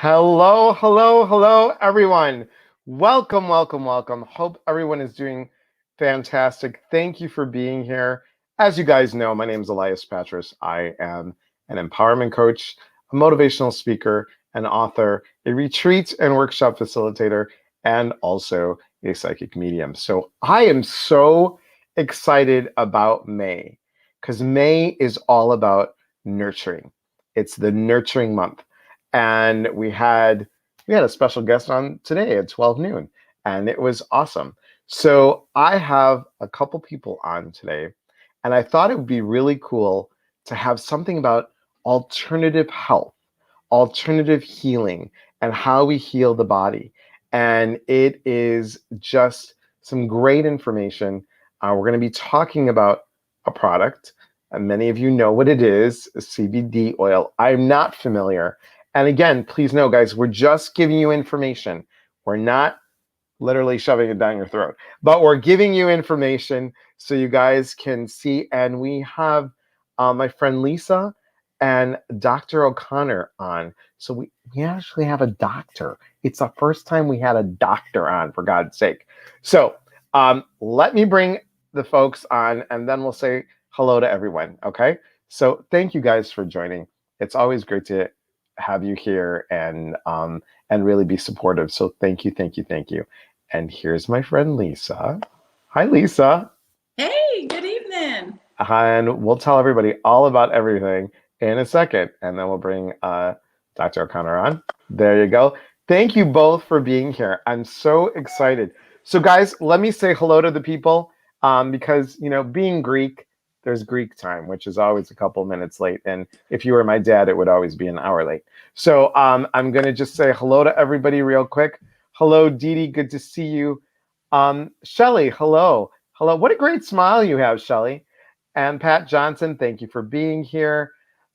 Hello, hello, hello, everyone. Welcome, welcome, welcome. Hope everyone is doing fantastic. Thank you for being here. As you guys know, my name is Elias Patras. I am an empowerment coach, a motivational speaker, an author, a retreat and workshop facilitator, and also a psychic medium. So I am so excited about May because May is all about nurturing. It's the nurturing month. And we had a special guest on today at 12 noon, and it was awesome. So I have a couple people on today, and I thought it would be really cool to have something about alternative health, alternative healing, and how we heal the body. And it is just some great information. We're going to be talking about a product. And many of you know what it is, CBD oil. I'm not familiar. And again, please know, guys, we're just giving you information. We're not literally shoving it down your throat, but we're giving you information so you guys can see. And we have my friend Lisa and Dr. O'Connor on. So we actually have a doctor. It's the first time we had a doctor on, for God's sake. So let me bring the folks on, and then we'll say hello to everyone. Okay. So thank you guys for joining. It's always great to have you here and really be supportive. So thank you, thank you, thank you. And here's my friend Lisa. Hi, Lisa. Hey, good evening. And we'll tell everybody all about everything in a second, and then we'll bring Dr. O'Connor on. There you go. Thank you both for being here. I'm so excited. So, guys, let me say hello to the people because, being Greek, there's Greek time, which is always a couple minutes late. And if you were my dad, it would always be an hour late. So I'm going to just say hello to everybody real quick. Hello, Dee Dee. Good to see you. Shelly, hello. Hello. What a great smile you have, Shelly. And Pat Johnson, thank you for being here.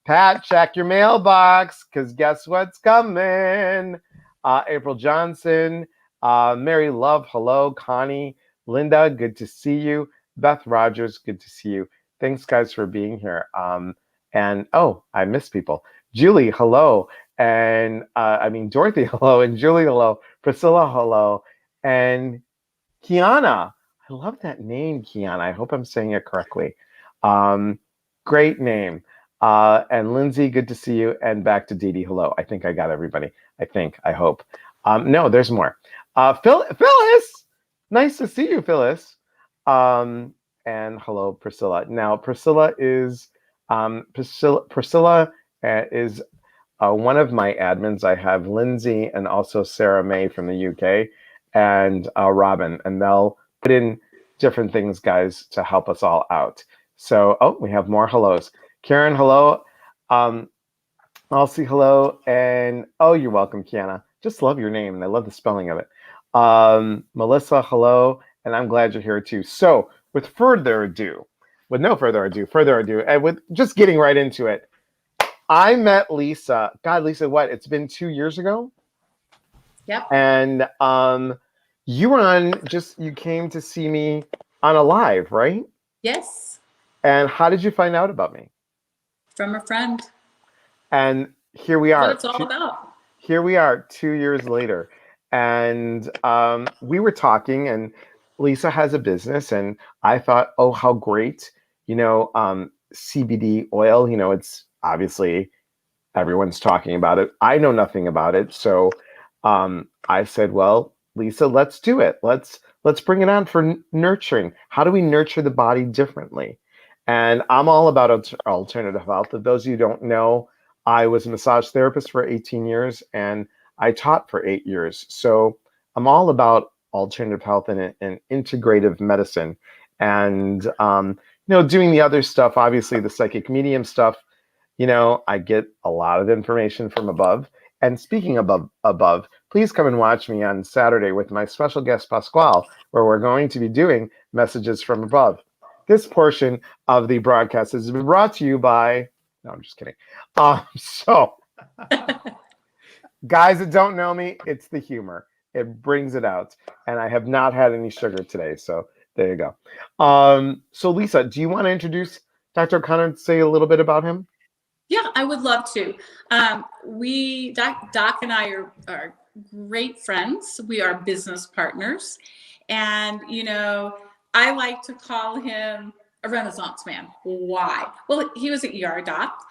Pat, check your mailbox because guess what's coming? April Johnson, Mary Love, hello. Connie, Linda, good to see you. Beth Rogers, good to see you. Thanks, guys, for being here. And I miss people. Julie, hello. And Dorothy, hello. And Julie, hello. Priscilla, hello. And Kiana, I love that name, Kiana. I hope I'm saying it correctly. Great name. And Lindsay, good to see you. And back to Dee Dee, hello. I think I got everybody. I hope. No, there's more. Phyllis, nice to see you, Phyllis. And hello, Priscilla. Now, Priscilla is one of my admins. I have Lindsay and also Sarah May from the UK and Robin, and they'll put in different things, guys, to help us all out. So, we have more hellos. Karen, hello. Elsie, hello. And, you're welcome, Kiana. Just love your name, and I love the spelling of it. Melissa, hello. And I'm glad you're here, too. So, with no further ado, and with just getting right into it, I met Lisa. God, Lisa, what? It's been 2 years ago? Yep. And you came to see me on a live, right? Yes. And how did you find out about me? From a friend. And here we That's what are. it's all about. Here we are 2 years later. And we were talking, and Lisa has a business, and I thought, oh, how great, CBD oil, it's obviously everyone's talking about it. I know nothing about it. So I said, well, Lisa, let's do it. Let's bring it on for nurturing. How do we nurture the body differently? And I'm all about alternative health. For those of you who don't know, I was a massage therapist for 18 years and I taught for 8 years. So I'm all about alternative health and integrative medicine. And, doing the other stuff, obviously the psychic medium stuff, I get a lot of information from above. And speaking of above, please come and watch me on Saturday with my special guest, Pasquale, where we're going to be doing messages from above. This portion of the broadcast has been brought to you by, no, I'm just kidding. So, guys that don't know me, it's the humor. It brings it out. And I have not had any sugar today. So there you go. So Lisa, do you want to introduce Dr. O'Connor and say a little bit about him? Yeah, I would love to. Doc and I are great friends. We are business partners. And, I like to call him a Renaissance man. Why? Well, he was an ER doc.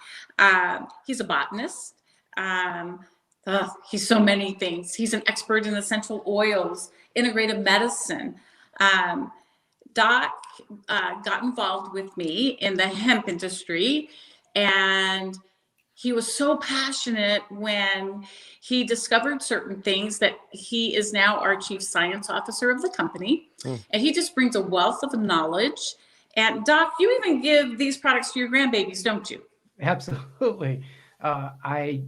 He's a botanist. Um, he's so many things. He's an expert in essential oils, integrative medicine. Um, Doc got involved with me in the hemp industry, and he was so passionate when he discovered certain things that he is now our chief science officer of the company. And he just brings a wealth of knowledge. And Doc, you even give these products to your grandbabies, don't you? Absolutely. I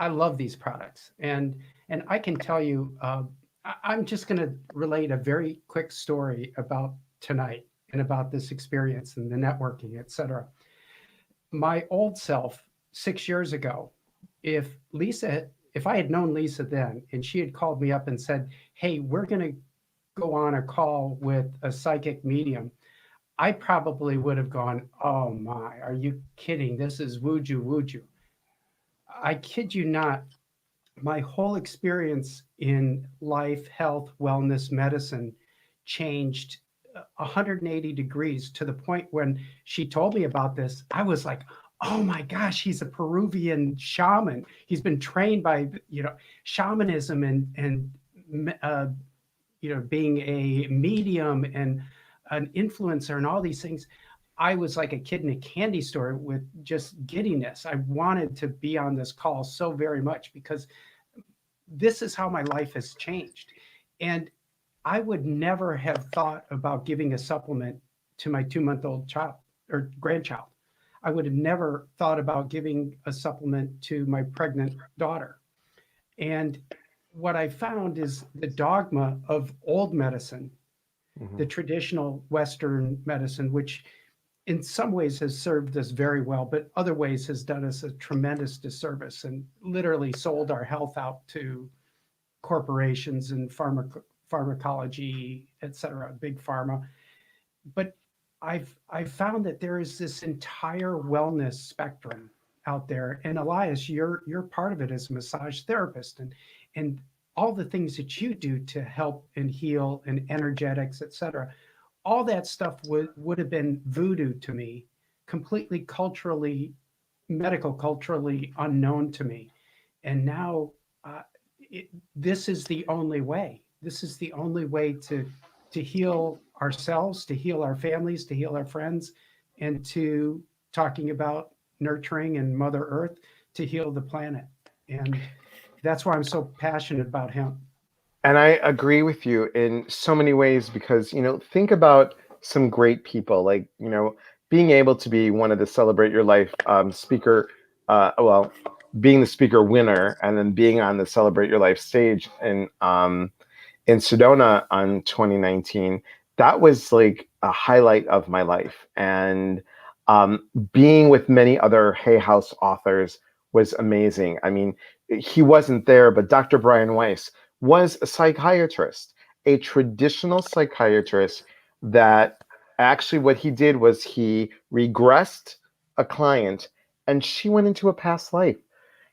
love these products, and I can tell you, I'm just going to relate a very quick story about tonight and about this experience and the networking, etc. My old self 6 years ago, if I had known Lisa then, and she had called me up and said, "Hey, we're going to go on a call with a psychic medium," I probably would have gone, "Oh my, are you kidding? This is wooju wooju." I kid you not, my whole experience in life, health, wellness, medicine changed 180 degrees to the point when she told me about this, I was like, oh my gosh, he's a Peruvian shaman. He's been trained by, shamanism and being a medium and an influencer and all these things. I was like a kid in a candy store with just giddiness. I wanted to be on this call so very much because this is how my life has changed. And I would never have thought about giving a supplement to my 2-month-old child or grandchild. I would have never thought about giving a supplement to my pregnant daughter. And what I found is the dogma of old medicine, the traditional Western medicine, which in some ways has served us very well, but other ways has done us a tremendous disservice and literally sold our health out to corporations and pharmacology, et cetera, big pharma. But I've found that there is this entire wellness spectrum out there. And Elias, you're part of it as a massage therapist, and all the things that you do to help and heal and energetics, et cetera. All that stuff would have been voodoo to me, completely culturally unknown to me. And now this is the only way. This is the only way to heal ourselves, to heal our families, to heal our friends, and to talking about nurturing and Mother Earth to heal the planet. And that's why I'm so passionate about hemp. And I agree with you in so many ways because, think about some great people like, being able to be one of the Celebrate Your Life speaker, being the speaker winner and then being on the Celebrate Your Life stage in Sedona on 2019, that was like a highlight of my life. And being with many other Hay House authors was amazing. I mean, he wasn't there, but Dr. Brian Weiss was a psychiatrist, a traditional psychiatrist that actually what he did was he regressed a client and she went into a past life.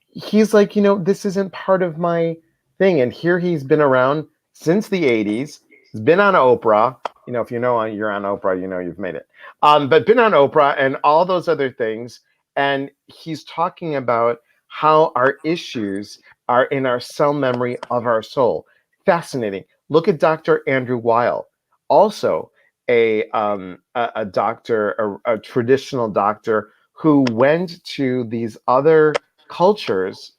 He's like, this isn't part of my thing. And here he's been around since the 80s. He's been on Oprah. If you're on Oprah, you've made it. But been on Oprah and all those other things. And he's talking about how our issues are in our cell memory of our soul. Fascinating. Look at Dr. Andrew Weil, also a doctor, a traditional doctor who went to these other cultures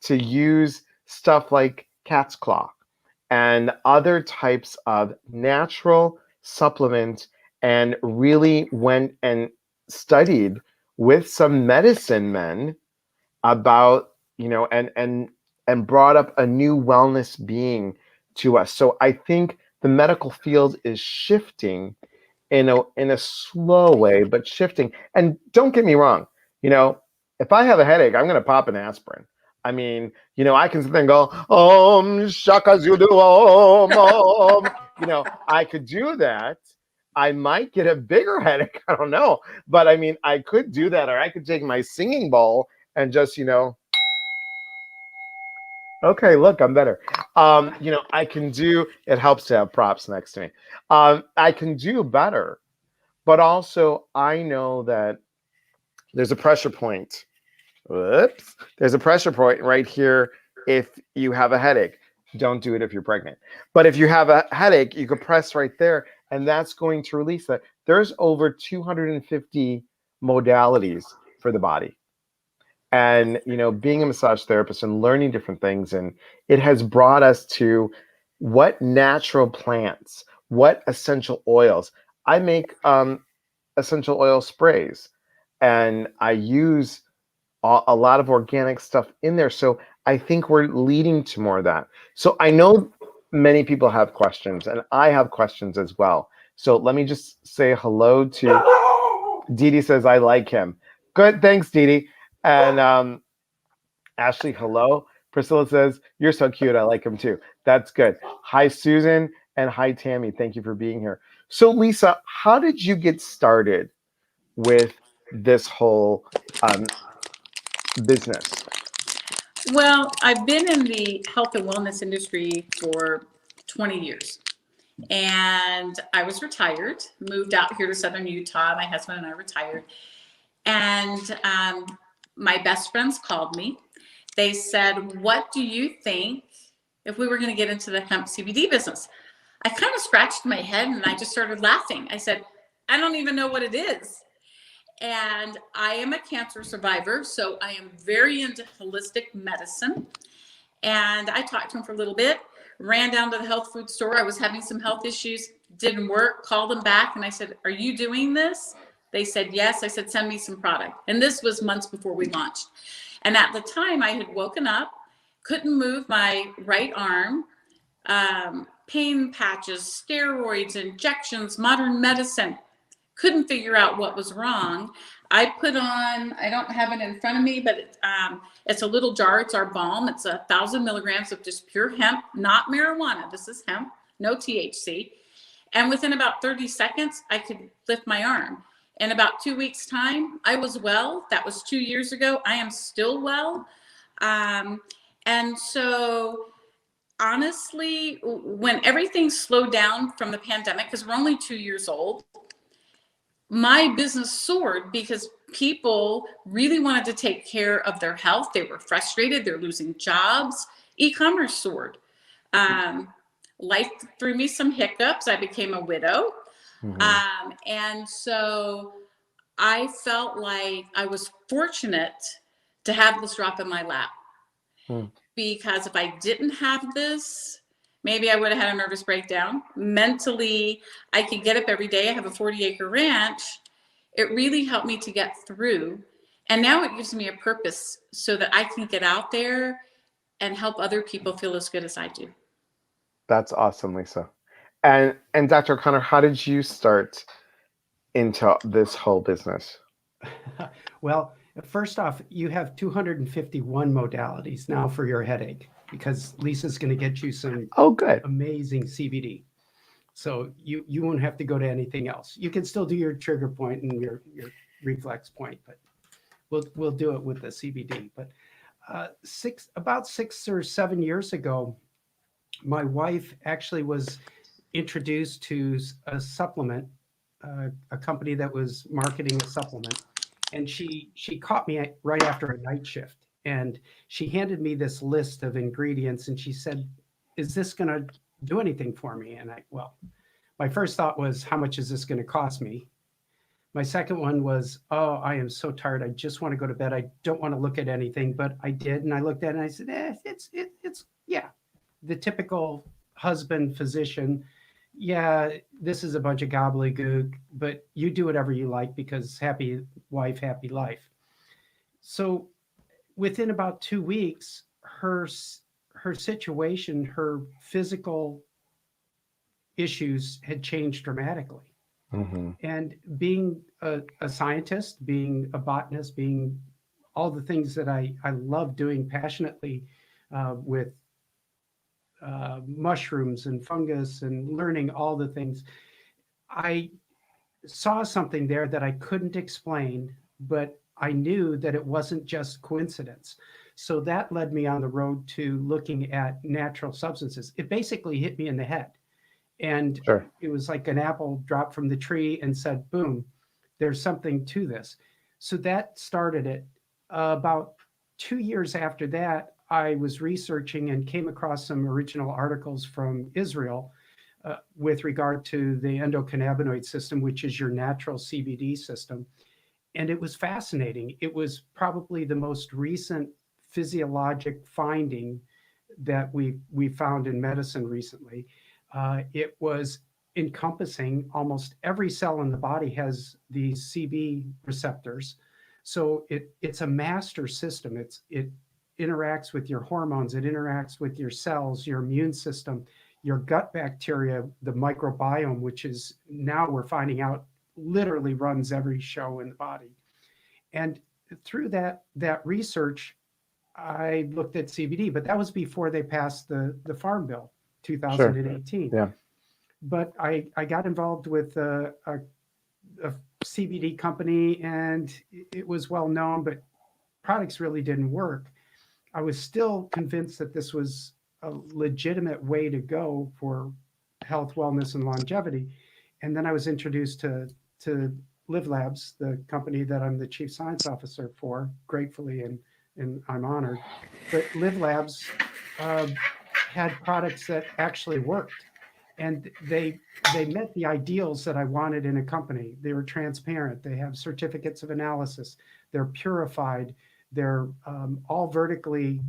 to use stuff like cat's claw and other types of natural supplement and really went and studied with some medicine men about and brought up a new wellness being to us. So I think the medical field is shifting in a slow way, but shifting. And don't get me wrong, if I have a headache, I'm gonna pop an aspirin. I mean, I can sit there and go, Om Shaka Zulu Om Om. I could do that. I might get a bigger headache. I don't know. But I mean, I could do that, or I could take my singing bowl and just, okay, look, I'm better. I can do, it helps to have props next to me. I can do better, but also I know that there's a pressure point. Whoops. There's a pressure point right here if you have a headache. Don't do it if you're pregnant. But if you have a headache, you could press right there, and that's going to release that. There's over 250 modalities for the body. And, being a massage therapist and learning different things, and it has brought us to what natural plants, what essential oils. I make essential oil sprays, and I use a lot of organic stuff in there. So I think we're leading to more of that. So I know many people have questions, and I have questions as well. So let me just say hello to Dee Dee. Says I like him. Good, thanks, Dee Dee. And Ashley, hello. Priscilla says you're so cute. I like him too. That's good. Hi, Susan, and hi, Tammy. Thank you for being here. So Lisa, how did you get started with this whole business? Well, I've been in the health and wellness industry for 20 years. And I was retired, moved out here to Southern Utah. My husband and I retired. And my best friends called me. They said, what do you think if we were going to get into the hemp CBD business? I kind of scratched my head and I just started laughing. I said, I don't even know what it is. And I am a cancer survivor, so I am very into holistic medicine. And I talked to him for a little bit, ran down to the health food store. I was having some health issues, didn't work, called them back. And I said, are you doing this? They said, yes. I said, send me some product. And this was months before we launched. And at the time I had woken up, couldn't move my right arm, pain patches, steroids, injections, modern medicine. Couldn't figure out what was wrong. I put on, I don't have it in front of me, but it's a little jar. It's our balm. It's 1,000 milligrams of just pure hemp, not marijuana. This is hemp, no THC. And within about 30 seconds, I could lift my arm. In about 2 weeks' time, I was well. That was 2 years ago. I am still well. And so honestly, when everything slowed down from the pandemic, because we're only 2 years old, my business soared because people really wanted to take care of their health. They were frustrated. They're losing jobs. E-commerce soared. Life threw me some hiccups. I became a widow. Mm-hmm. And so I felt like I was fortunate to have this drop in my lap. Because if I didn't have this, maybe I would have had a nervous breakdown. Mentally, I could get up every day. I have a 40-acre ranch. It really helped me to get through. And now it gives me a purpose so that I can get out there and help other people feel as good as I do. That's awesome, Lisa. And Dr. O'Connor, how did you start into this whole business? Well, first off, you have 251 modalities now for your headache, because Lisa's going to get you some amazing CBD. So you won't have to go to anything else. You can still do your trigger point and your reflex point, but we'll do it with the CBD. But about 6 or 7 years ago, my wife actually was introduced to a supplement, a company that was marketing a supplement. And she caught me right after a night shift, and she handed me this list of ingredients, and she said, is this going to do anything for me? And my first thought was, how much is this going to cost me? My second one was, oh, I am so tired. I just want to go to bed. I don't want to look at anything, but I did. And I looked at it and I said, it's the typical husband physician. Yeah, this is a bunch of gobbledygook, but you do whatever you like, because happy wife, happy life. So within about 2 weeks, her situation, her physical issues had changed dramatically. Mm-hmm. And being a scientist, being a botanist, being all the things that I love doing passionately with mushrooms and fungus and learning all the things, I saw something there that I couldn't explain, but I knew that it wasn't just coincidence. So that led me on the road to looking at natural substances. It basically hit me in the head. And Sure. it was like an apple dropped from the tree and said, boom, there's something to this. So that started it. About 2 years after that, I was researching and came across some original articles from Israel with regard to the endocannabinoid system, which is your natural CBD system. And it was fascinating. It was probably the most recent physiologic finding that we found in medicine recently. It was encompassing almost every cell in the body has these CB receptors. So it's a master system. It interacts with your hormones, it interacts with your cells, your immune system, your gut bacteria, the microbiome, which is now we're finding out literally runs every show in the body. And through that research, I looked at CBD, but that was before they passed the Farm Bill, Sure. 2018. Yeah. But I got involved with a CBD company, and it was well known, but products really didn't work. I was still convinced that this was a legitimate way to go for health, wellness, and longevity. And then I was introduced to LivLabs, the company that I'm the chief science officer for, gratefully, and I'm honored. But LivLabs uh, had products that actually worked, and they met the ideals that I wanted in a company. They were transparent. They have certificates of analysis. They're purified. They're all vertically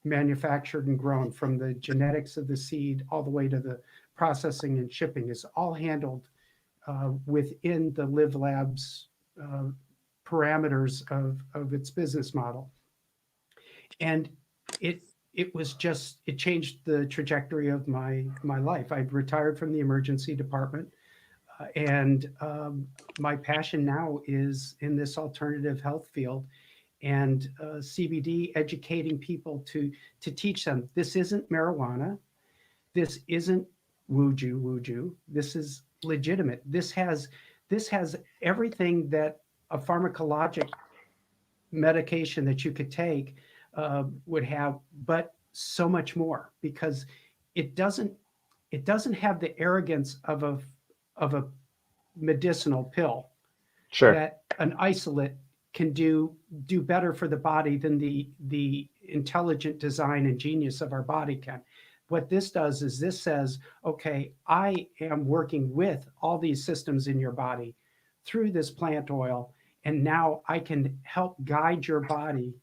manufactured and grown, from the genetics of the seed all the way to the processing and shipping is all handled within the Live Labs uh, parameters of its business model. And it it was just it changed the trajectory of my life. I'd retired from the emergency department, and my passion now is in this alternative health field, and CBD, educating people to teach them this isn't marijuana, this isn't woo-ju. This is legitimate. This has everything that a pharmacologic medication that you could take would have, but so much more, because it doesn't it doesn't have the arrogance of a medicinal pill, Sure. that an isolate can do better for the body than the intelligent design and genius of our body can. What this does is this says, okay, I am working with all these systems in your body through this plant oil, and now I can help guide your body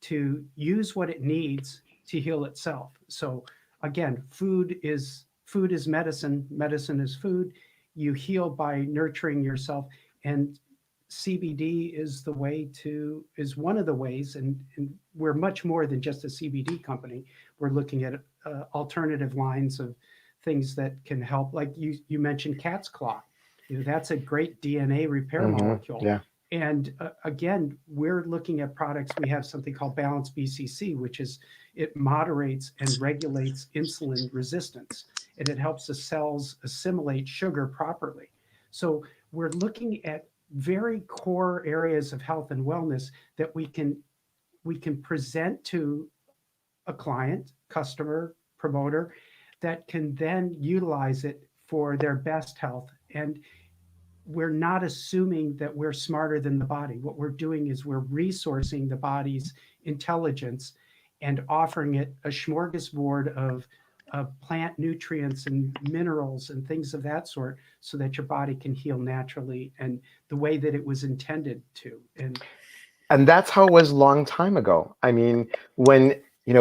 to use what it needs to heal itself. So again, food is medicine, medicine is food. You heal by nurturing yourself, and CBD is one of the ways, and we're much more than just a CBD company. We're looking at alternative lines of things that can help, like you mentioned cat's claw. That's a great DNA repair molecule. Yeah. And again, we're looking at products. We have something called Balance BCC, which is it moderates and regulates insulin resistance, and it helps the cells assimilate sugar properly. So we're looking at very core areas of health and wellness that we can present to a client, customer, promoter, that can then utilize it for their best health. And we're not assuming that we're smarter than the body. What we're doing is we're resourcing the body's intelligence and offering it a smorgasbord of plant nutrients and minerals and things of that sort, so that your body can heal naturally and the way that it was intended to. And that's how it was a long time ago. I mean, when,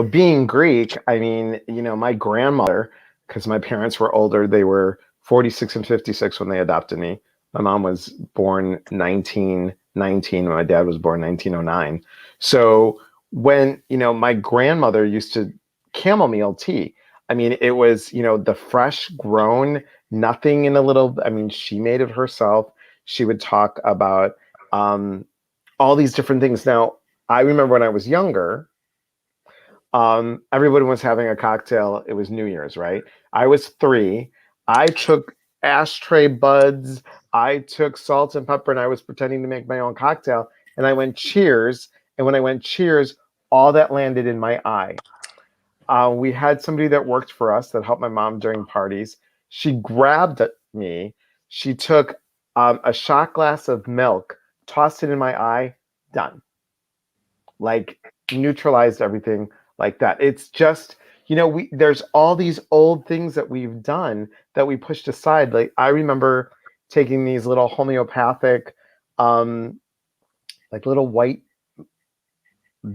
being Greek, I mean, my grandmother, because my parents were older, they were 46 and 56 when they adopted me. My mom was born 1919, my dad was born 1909. So when, my grandmother used to chamomile tea. I mean, it was, the fresh grown, nothing in a little, I mean, she made it herself. She would talk about, all these different things. Now, I remember when I was younger, everybody was having a cocktail. It was New Year's, right? I was 3. I took ashtray buds. I took salt and pepper and I was pretending to make my own cocktail, and I went cheers. And when I went cheers, all that landed in my eye. We had somebody that worked for us that helped my mom during parties. She grabbed at me. She took a shot glass of milk, tossed it in my eye, done. Like neutralized everything like that. It's just, there's all these old things that we've done that we pushed aside. Like I remember taking these little homeopathic, like little white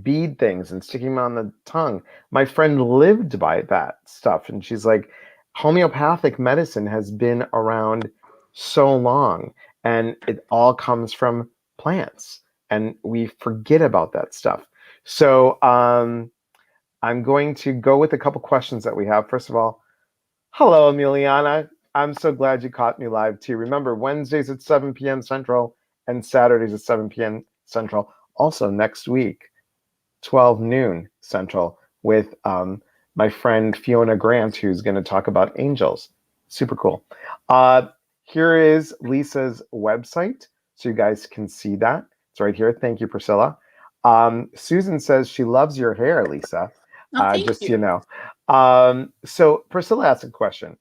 bead things and sticking them on the tongue. My friend lived by that stuff, and she's like, homeopathic medicine has been around so long, and it all comes from plants, and we forget about that stuff. So I'm going to go with a couple questions that we have. First of all, hello, Emiliana. I'm so glad you caught me live too. Remember, Wednesdays at 7 p.m. Central and Saturdays at 7 p.m. Central. Also, next week, 12 noon Central, with my friend Fiona Grant, who's going to talk about angels. Super cool. Here is Lisa's website, so you guys can see that. It's right here. Thank you, Priscilla. Susan says she loves your hair, Lisa. Oh, thank Just so you. you know. So Priscilla asked a question.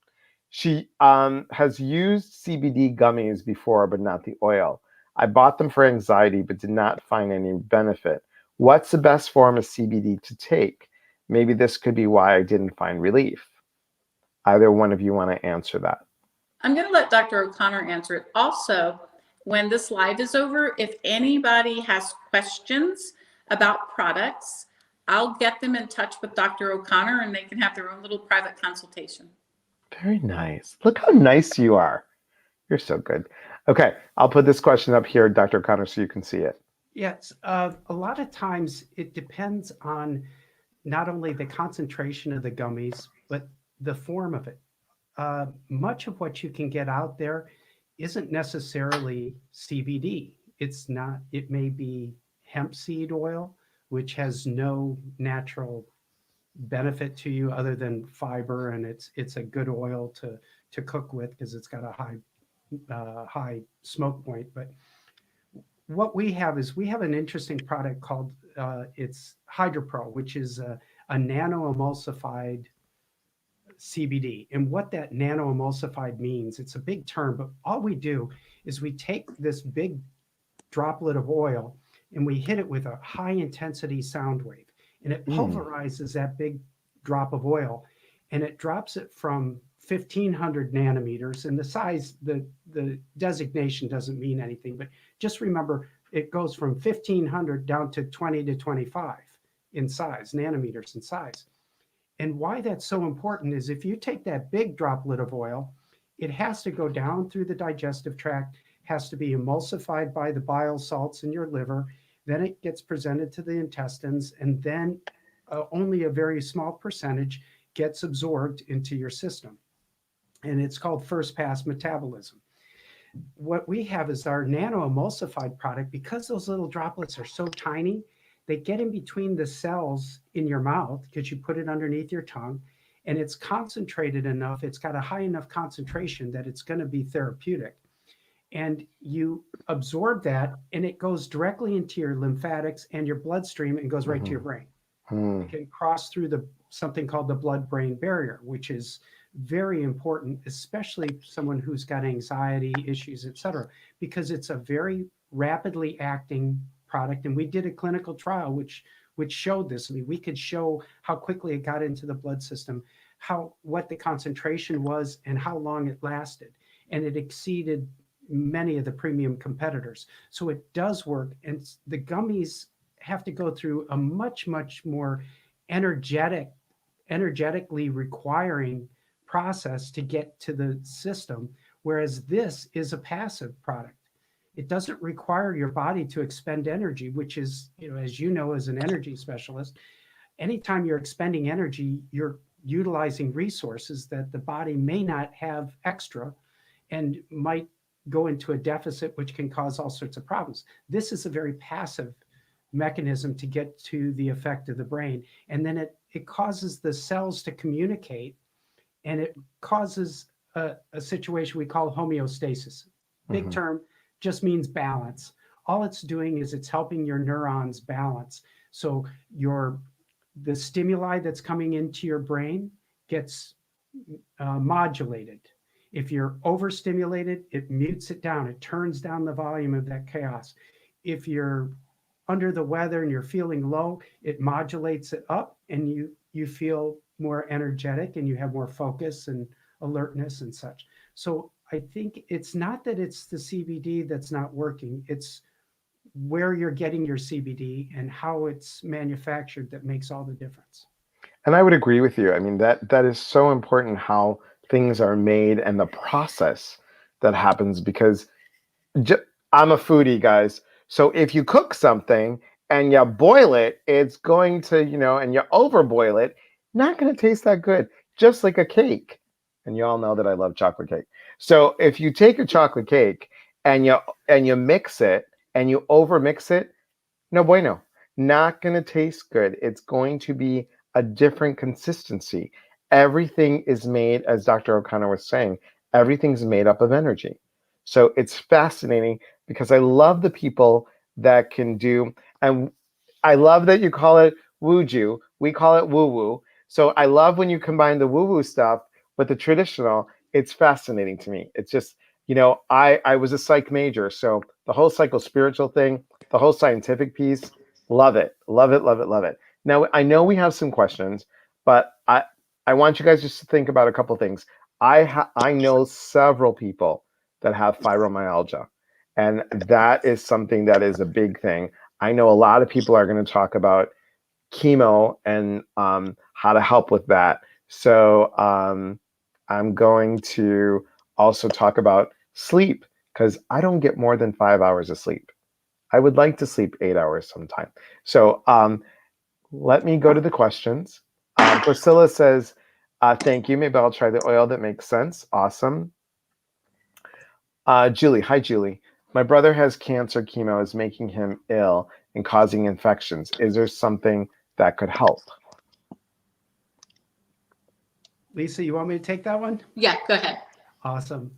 She has used CBD gummies before, but not the oil. I bought them for anxiety, but did not find any benefit. What's the best form of CBD to take? Maybe this could be why I didn't find relief. Either one of you want to answer that? I'm going to let Dr. O'Connor answer it. Also, when this live is over, if anybody has questions about products, I'll get them in touch with Dr. O'Connor and they can have their own little private consultation. Very nice. Look how nice you are. You're so good. Okay, I'll put this question up here, Dr. O'Connor, so you can see it. Yes, a lot of times it depends on not only the concentration of the gummies, but the form of it. Much of what you can get out there isn't necessarily CBD. It's not, it may be hemp seed oil, which has no natural benefit to you other than fiber, and it's a good oil to cook with because it's got a high smoke point. But what we have is we have an interesting product called it's HydroPro, which is a nano emulsified CBD. And what that nano emulsified means, it's a big term, but all we do is we take this big droplet of oil and we hit it with a high intensity sound wave, and it pulverizes that big drop of oil, and it drops it from 1500 nanometers. And the size, the designation doesn't mean anything, but just remember it goes from 1500 down to 20 to 25 in size, nanometers in size. And why that's so important is if you take that big droplet of oil, it has to go down through the digestive tract, has to be emulsified by the bile salts in your liver, then it gets presented to the intestines, and then only a very small percentage gets absorbed into your system. And it's called first pass metabolism. What we have is our nano emulsified product. Because those little droplets are so tiny, they get in between the cells in your mouth because you put it underneath your tongue, and it's concentrated enough, it's got a high enough concentration that it's going to be therapeutic. And you absorb that, and it goes directly into your lymphatics and your bloodstream and goes right to your brain. It can cross through something called the blood-brain barrier, which is very important, especially someone who's got anxiety issues, et cetera, because it's a very rapidly acting product. And we did a clinical trial which showed this. I mean, we could show how quickly it got into the blood system, what the concentration was, and how long it lasted. And it exceeded many of the premium competitors. So it does work. And the gummies have to go through a much, much more energetically requiring process to get to the system, whereas this is a passive product. It doesn't require your body to expend energy, which is, as you know, as an energy specialist, anytime you're expending energy, you're utilizing resources that the body may not have extra and might go into a deficit, which can cause all sorts of problems. This is a very passive mechanism to get to the effect of the brain. And then it causes the cells to communicate, and it causes a situation we call homeostasis. big term, just means balance. All it's doing is it's helping your neurons balance. So the stimuli that's coming into your brain gets modulated. If you're overstimulated, it mutes it down. It turns down the volume of that chaos. If you're under the weather and you're feeling low, it modulates it up, and you feel more energetic and you have more focus and alertness and such. So I think it's not that it's the CBD that's not working. It's where you're getting your CBD and how it's manufactured that makes all the difference. And I would agree with you. I mean, that is so important, how things are made and the process that happens, because I'm a foodie, guys. So if you cook something and you boil it, it's going to, and you overboil it, not going to taste that good, just like a cake. And you all know that I love chocolate cake. So if you take a chocolate cake and you mix it and you overmix it, no bueno. Not going to taste good. It's going to be a different consistency. Everything is made, as Dr. O'Connor was saying, everything's made up of energy. So it's fascinating, because I love the people that can do, and I love that you call it woo-ju. We call it woo-woo. So I love when you combine the woo-woo stuff with the traditional. It's fascinating to me. It's just, I was a psych major, so the whole psycho-spiritual thing, the whole scientific piece, love it, love it, love it, love it. Now, I know we have some questions, but I want you guys just to think about a couple things. I know several people that have fibromyalgia, and that is something that is a big thing. I know a lot of people are going to talk about chemo and how to help with that. So I'm going to also talk about sleep, because I don't get more than 5 hours of sleep. I would like to sleep 8 hours sometime. So let me go to the questions. Priscilla says, thank you. Maybe I'll try the oil. That makes sense. Awesome. Julie, hi, Julie. My brother has cancer. Chemo is making him ill and causing infections. Is there something that could help? Lisa, you want me to take that one? Yeah, go ahead. Awesome.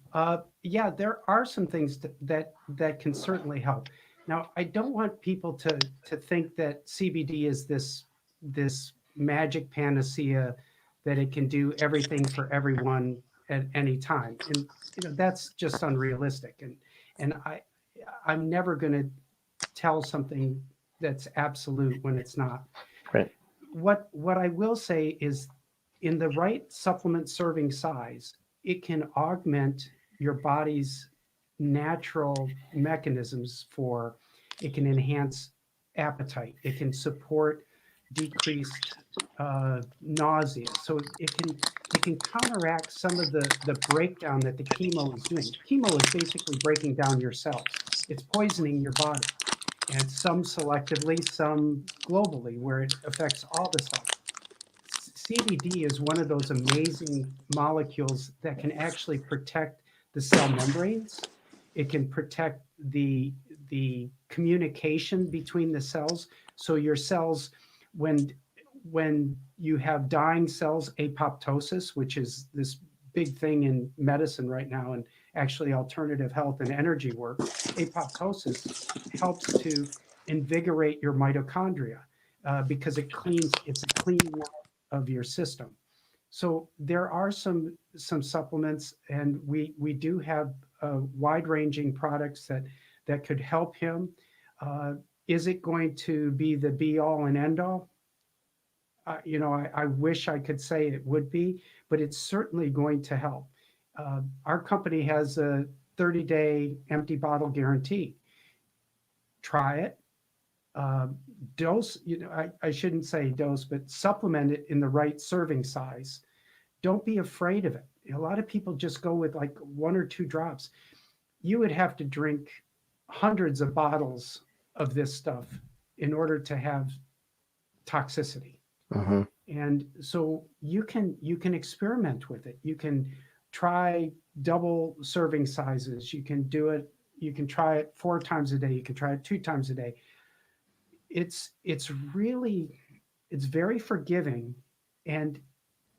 Yeah, there are some things that can certainly help. Now, I don't want people to think that CBD is this magic panacea, that it can do everything for everyone at any time, and that's just unrealistic. And I'm never going to tell something that's absolute when it's not. Right. What I will say is, in the right supplement serving size, it can augment your body's natural mechanisms for, it can enhance appetite, it can support decreased nausea. So it can counteract some of the breakdown that the chemo is doing. Chemo is basically breaking down your cells. It's poisoning your body, and some selectively, some globally, where it affects all the cells. CBD is one of those amazing molecules that can actually protect the cell membranes. It can protect the communication between the cells. So your cells, when you have dying cells, apoptosis, which is this big thing in medicine right now, and actually alternative health and energy work, apoptosis helps to invigorate your mitochondria, because it's a cleaning out of your system. So there are some supplements, and we do have wide-ranging products that could help him. Is it going to be the be-all and end-all? I wish I could say it would be, but it's certainly going to help. Our company has a 30-day empty bottle guarantee. Try it. Dose, I shouldn't say dose, but supplement it in the right serving size. Don't be afraid of it. A lot of people just go with like 1 or 2 drops. You would have to drink hundreds of bottles of this stuff in order to have toxicity. Mm-hmm. And so you can experiment with it. You can try double serving sizes. You can do it. You can try it 4 times a day. You can try it 2 times a day. It's very forgiving, and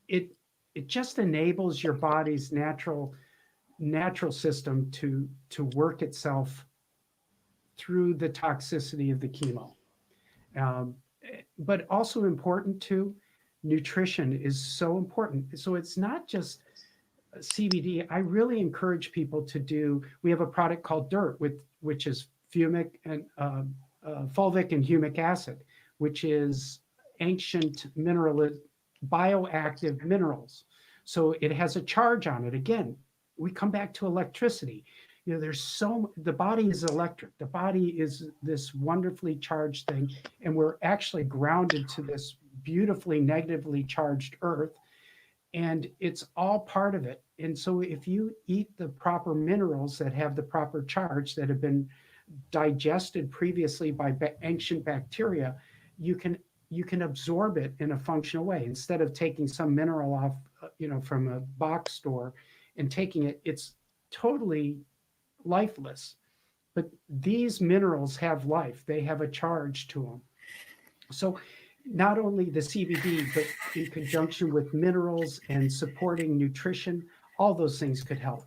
it just enables your body's natural natural system to work itself through the toxicity of the chemo. Um, but also important too, nutrition is so important. So it's not just CBD. I really encourage people to do. We have a product called Dirt, which is fumic and fulvic and humic acid, which is ancient mineral, bioactive minerals. So it has a charge on it. Again, we come back to electricity. You know, the body is electric. The body is this wonderfully charged thing, and we're actually grounded to this beautifully negatively charged earth, and it's all part of it. And so if you eat the proper minerals that have the proper charge, that have been digested previously by ancient bacteria, you can absorb it in a functional way instead of taking some mineral off, from a box store and taking it. It's totally lifeless. But these minerals have life. They have a charge to them. So not only the CBD, but in conjunction with minerals and supporting nutrition, all those things could help.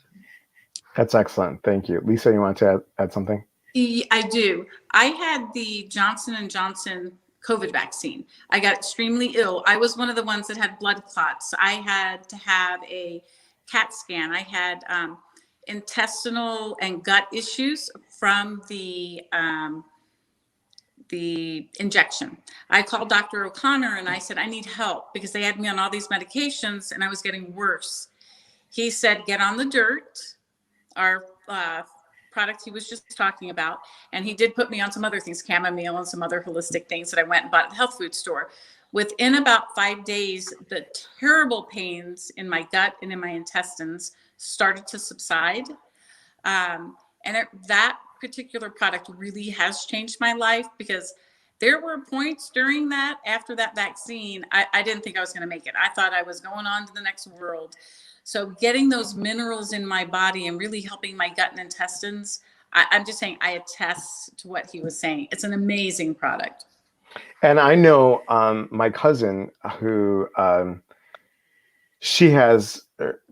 That's excellent. Thank you. Lisa, you want to add something? I do. I had the Johnson & Johnson COVID vaccine. I got extremely ill. I was one of the ones that had blood clots. I had to have a CAT scan. I had intestinal and gut issues from the injection. I called Dr. O'Connor and I said, I need help because they had me on all these medications and I was getting worse. He said, get on the Dirt, our product he was just talking about. And he did put me on some other things, chamomile and some other holistic things that I went and bought at the health food store. Within about 5 days, the terrible pains in my gut and in my intestines started to subside. That particular product really has changed my life, because there were points during that, after that vaccine, I didn't think I was going to make it. I thought I was going on to the next world. So getting those minerals in my body and really helping my gut and intestines, I'm just saying, I attest to what he was saying. It's an amazing product. And I know my cousin who she has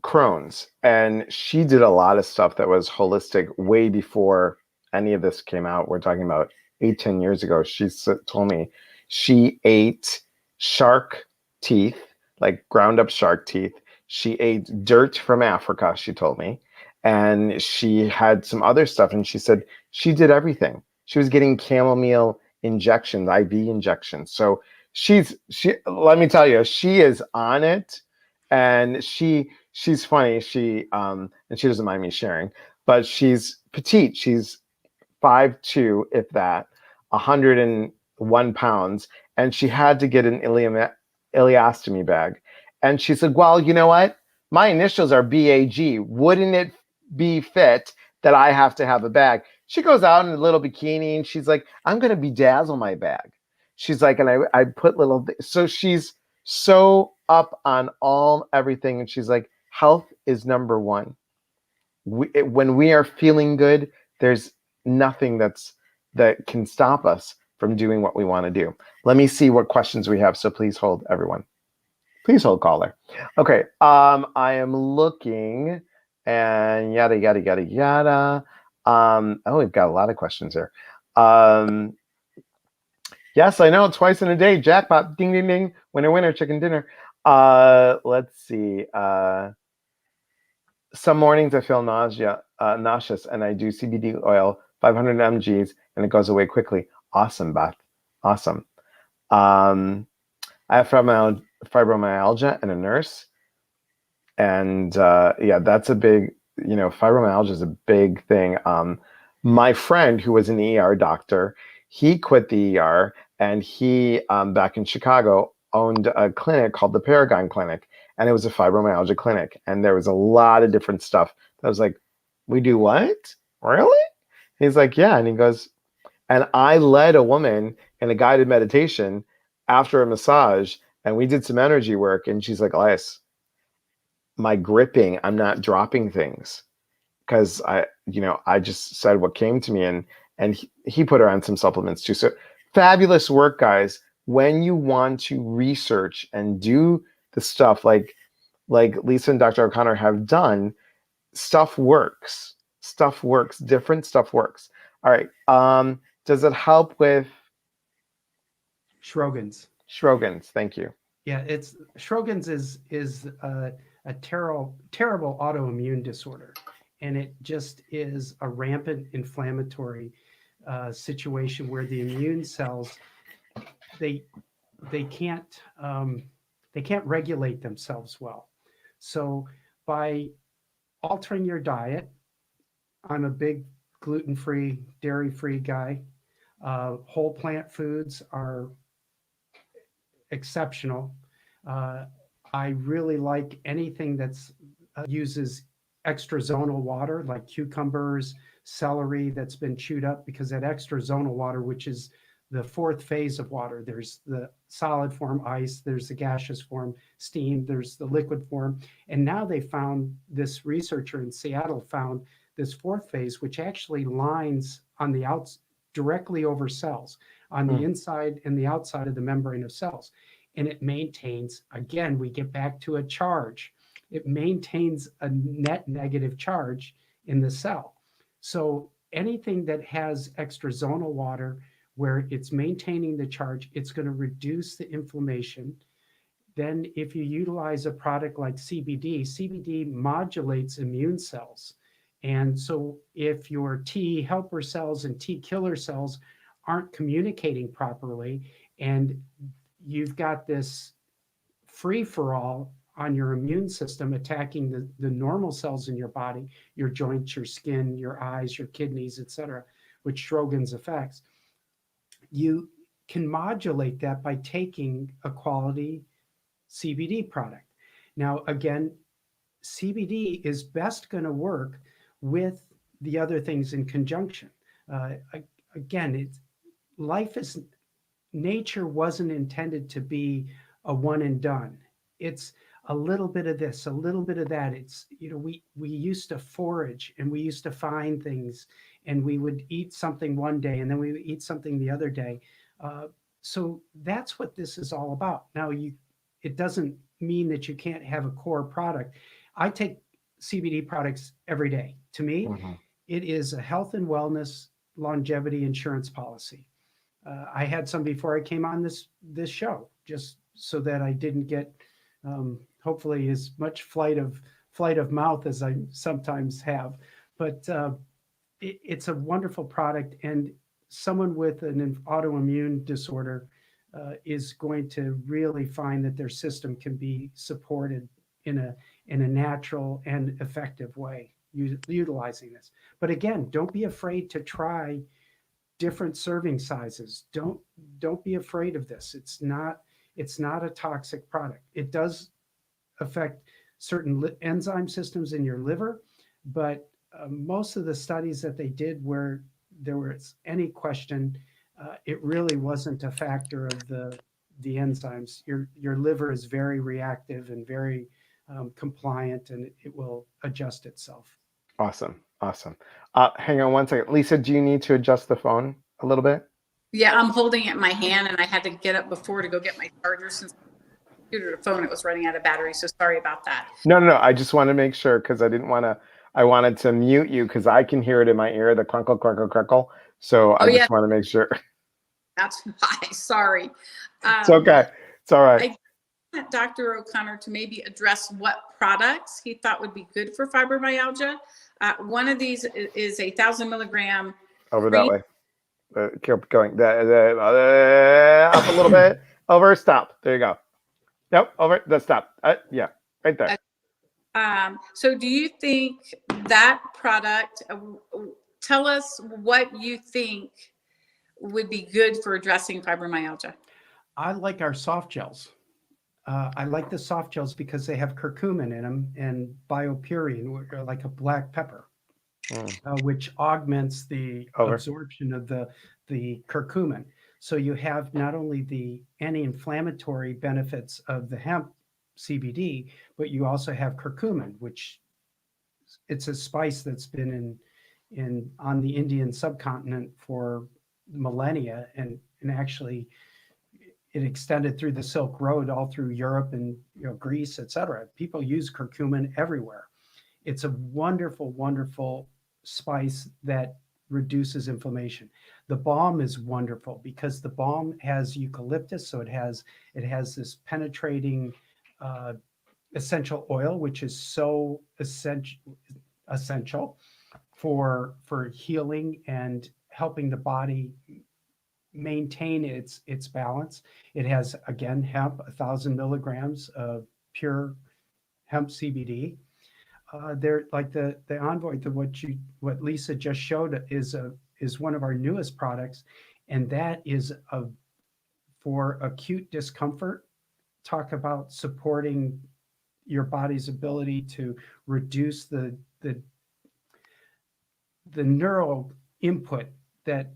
Crohn's, and she did a lot of stuff that was holistic way before any of this came out. We're talking about 8-10 years ago. She told me she ate shark teeth, like ground up shark teeth. She ate dirt from Africa, she told me. And she had some other stuff. And she said she did everything. She was getting chamomile injections, IV injections. So she, let me tell you, she is on it. And she's funny. And she doesn't mind me sharing, but she's petite. She's 5'2", if that, 101 pounds. And she had to get an ileostomy bag. And she said, well, you know what? My initials are BAG. Wouldn't it be fit that I have to have a bag? She goes out in a little bikini and she's like, I'm going to bedazzle my bag. She's like, and I put little, so she's so up on everything. And she's like, health is number one. When we are feeling good, there's nothing that can stop us from doing what we want to do. Let me see what questions we have. So please hold, everyone. Please hold, caller. Okay, I am looking, and yada, yada, yada, yada. Oh, we've got a lot of questions here. Yes, I know, twice in a day, jackpot, ding, ding, ding, winner, winner, chicken dinner. Let's see. Some mornings I feel nauseous, and I do CBD oil, 500 mgs, and it goes away quickly. Awesome, Beth. Awesome. I have fibromyalgia and a nurse. And yeah, that's a big, fibromyalgia is a big thing. My friend who was an ER doctor, he quit the ER, and he, back in Chicago, owned a clinic called the Paragon Clinic. And it was a fibromyalgia clinic. And there was a lot of different stuff. I was like, we do what? Really? He's like, yeah. And he goes, and I led a woman in a guided meditation after a massage, and we did some energy work. And she's like, Elias, my gripping, I'm not dropping things. Because I just said what came to me, and he put her on some supplements too. So fabulous work, guys. When you want to research and do the stuff like Lisa and Dr. O'Connor have done, stuff works. Stuff works. Different stuff works. All right. Does it help with Sjogren's. Sjogren's? Thank you. Yeah, it's Sjogren's is a terrible autoimmune disorder, and it just is a rampant inflammatory situation where the immune cells they they can't um, they can't regulate themselves well. So by altering your diet, I'm a big gluten-free, dairy-free guy. Whole plant foods are exceptional. Uh, I really like anything that's uses extrazonal water, like cucumbers, celery that's been chewed up, because that extrazonal water, which is the fourth phase of water, there's the solid form ice, there's the gaseous form steam, there's the liquid form, and now they found, this researcher in Seattle found this fourth phase, which actually lines on the outs directly over cells, on the inside and the outside of the membrane of cells. And it maintains, again, we get back to a charge. It maintains a net negative charge in the cell. So anything that has extrazonal water where it's maintaining the charge, it's going to reduce the inflammation. Then if you utilize a product like CBD, CBD modulates immune cells. And so if your T helper cells and T killer cells aren't communicating properly, and you've got this free for all on your immune system attacking the normal cells in your body, your joints, your skin, your eyes, your kidneys, etc., which Sjogren's affects, you can modulate that by taking a quality CBD product. Now, again, CBD is best going to work with the other things in conjunction. Again, life is, nature wasn't intended to be a one and done. It's a little bit of this, a little bit of that. It's, we used to forage and we used to find things, and we would eat something one day and then we would eat something the other day. So that's what this is all about. Now, it doesn't mean that you can't have a core product. I take CBD products every day. To me, it is a health and wellness longevity insurance policy. I had some before I came on this show, just so that I didn't get hopefully as much flight of mouth as I sometimes have. But it's a wonderful product, and someone with an autoimmune disorder is going to really find that their system can be supported in a natural and effective way utilizing this. But again, don't be afraid to try different serving sizes. Don't be afraid of this. It's not a toxic product. It does affect certain enzyme systems in your liver, but most of the studies that they did where there was any question, it really wasn't a factor of the enzymes. Your liver is very reactive and very compliant, and it will adjust itself. Awesome. Hang on one second. Lisa, do you need to adjust the phone a little bit? Yeah, I'm holding it in my hand, and I had to get up before to go get my charger since the phone, it was running out of battery. So sorry about that. No. I just want to make sure, because I wanted to mute you because I can hear it in my ear, the crunkle, crunkle, crunkle. So I just want to make sure. That's why. Sorry. It's okay. It's all right. I want Dr. O'Connor to maybe address what products he thought would be good for fibromyalgia. One of these is a 1,000 milligram. Over that way. Keep going. Up a little bit. Over. Stop. There you go. Nope. Over. That's stop. Yeah. Right there. So do you think that product, tell us what you think would be good for addressing fibromyalgia? I like our soft gels. I like the soft gels because they have curcumin in them and biopurine, like a black pepper, which augments the absorption of the curcumin. So you have not only the anti-inflammatory benefits of the hemp CBD, but you also have curcumin, which it's a spice that's been on the Indian subcontinent for millennia, and actually it extended through the Silk Road all through Europe and Greece, etc. People use curcumin everywhere. It's a wonderful, wonderful spice that reduces inflammation. The balm is wonderful because the balm has eucalyptus, so it has this penetrating uh, essential oil, which is so essential for healing and helping the body maintain its balance. It has, again, hemp, 1,000 milligrams of pure hemp CBD. They're like the Envoy, what Lisa just showed is one of our newest products, and that is for acute discomfort. Talk about supporting your body's ability to reduce the neural input that